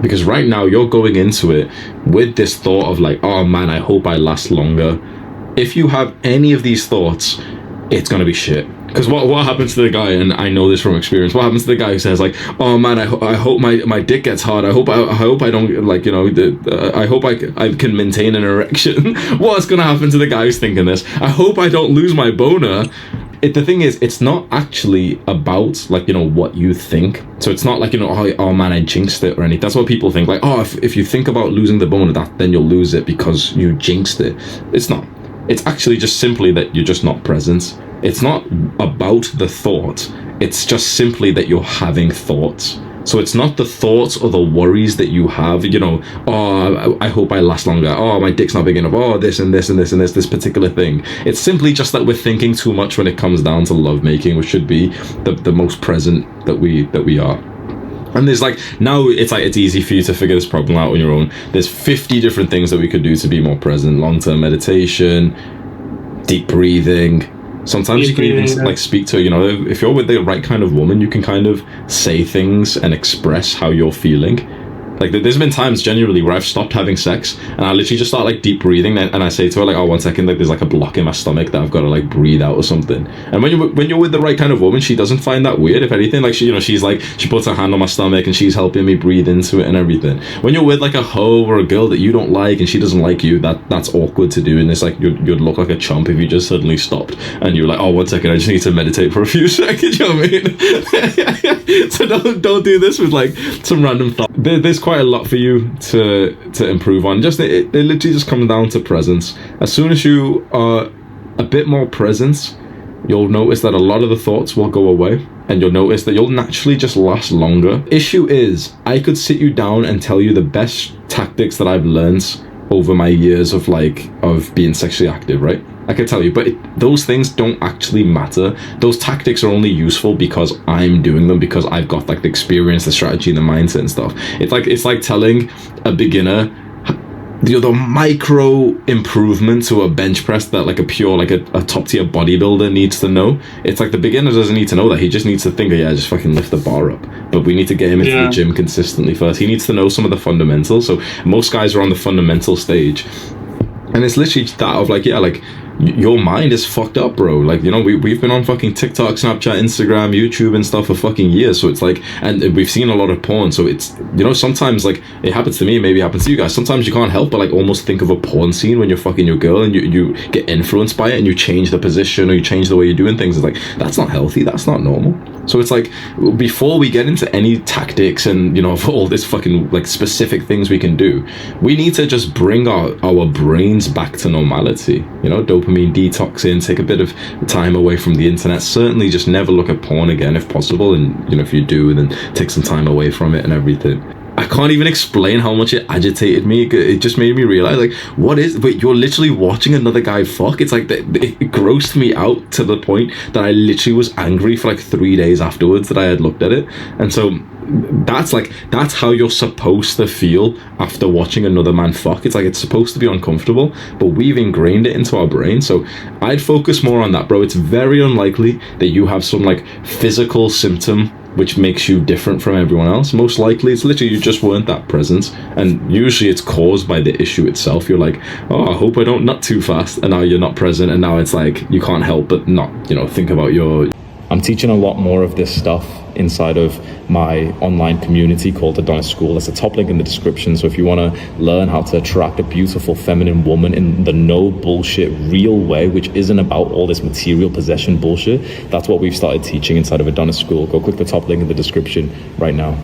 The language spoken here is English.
Because right now you're going into it with this thought of like, oh man, I hope I last longer. If you have any of these thoughts, it's gonna be shit. Because what happens to the guy, and I know this from experience, what happens to the guy who says like, oh man, I hope my dick gets hard, I hope I don't, like, you know, I hope I can maintain an erection. What's gonna happen to the guy who's thinking this? I hope I don't lose my boner. The thing is, it's not actually about, like, you know, what you think. So it's not like, you know, oh man, I jinxed it or anything. That's what people think. Like, oh, if you think about losing the boner, then you'll lose it because you jinxed it. It's not. It's actually just simply that you're just not present. It's not about the thought. It's just simply that you're having thoughts. So it's not the thoughts or the worries that you have, you know, oh, I hope I last longer. Oh, my dick's not big enough. Oh, this and this and this and this particular thing. It's simply just that we're thinking too much when it comes down to lovemaking, which should be the most present that we are. And there's like, now it's like, it's easy for you to figure this problem out on your own. There's 50 different things that we could do to be more present. Long-term meditation, deep breathing. Sometimes you can even like speak to, you know, if you're with the right kind of woman, you can kind of say things and express how you're feeling. Like, there's been times genuinely where I've stopped having sex and I literally just start like deep breathing, and I say to her like, oh, 1 second, like there's like a block in my stomach that I've got to like breathe out or something. And when you're with the right kind of woman, she doesn't find that weird. If anything, like, she, you know, she's like, she puts her hand on my stomach and she's helping me breathe into it and everything. When you're with like a hoe or a girl that you don't like and she doesn't like you, that's awkward to do. And it's like, you'd look like a chump if you just suddenly stopped and you're like, oh, 1 second, I just need to meditate for a few seconds. You know what I mean? So don't do this with like some random thought. There's quite a lot for you to improve on. Just it literally just comes down to presence. As soon as you are a bit more present, you'll notice that a lot of the thoughts will go away, and you'll notice that you'll naturally just last longer. Issue is, I could sit you down and tell you the best tactics that I've learned over my years of being sexually active, right? I could tell you, but those things don't actually matter. Those tactics are only useful because I'm doing them, because I've got like the experience, the strategy, and the mindset and stuff. It's like telling a beginner the micro improvement to a bench press that like a top tier bodybuilder needs to know. It's like the beginner doesn't need to know that. He just needs to think, just fucking lift the bar up. But we need to get him into the gym consistently first. He needs to know some of the fundamentals. So most guys are on the fundamental stage, and it's literally that of like, your mind is fucked up, bro. Like, you know, we've been on fucking TikTok, Snapchat, Instagram, YouTube and stuff for fucking years. So it's like, and we've seen a lot of porn. So it's, you know, sometimes like it happens to me, maybe it happens to you guys. Sometimes you can't help but like almost think of a porn scene when you're fucking your girl, and you get influenced by it and you change the position or you change the way you're doing things. It's like, that's not healthy. That's not normal. So it's like, before we get into any tactics and, you know, all this fucking like specific things we can do, we need to just bring our brains back to normality. You know, dopamine detoxing, take a bit of time away from the internet. Certainly just never look at porn again if possible. And, you know, if you do, then take some time away from it and everything. I can't even explain how much it agitated me. It just made me realize, like, wait, you're literally watching another guy fuck? It's like, it grossed me out to the point that I literally was angry for like 3 days afterwards that I had looked at it. And so that's how you're supposed to feel after watching another man fuck. It's like, it's supposed to be uncomfortable, but we've ingrained it into our brain. So I'd focus more on that, bro. It's very unlikely that you have some like physical symptom which makes you different from everyone else. Most likely it's literally you just weren't that present, and usually it's caused by the issue itself. You're like, oh, I hope I don't nut too fast, and now you're not present, and now it's like you can't help but not, you know, think about your... I'm teaching a lot more of this stuff inside of my online community called Adonis School. There's a top link in the description. So if you want to learn how to attract a beautiful feminine woman in the no bullshit real way, which isn't about all this material possession bullshit, that's what we've started teaching inside of Adonis School. Go click the top link in the description right now.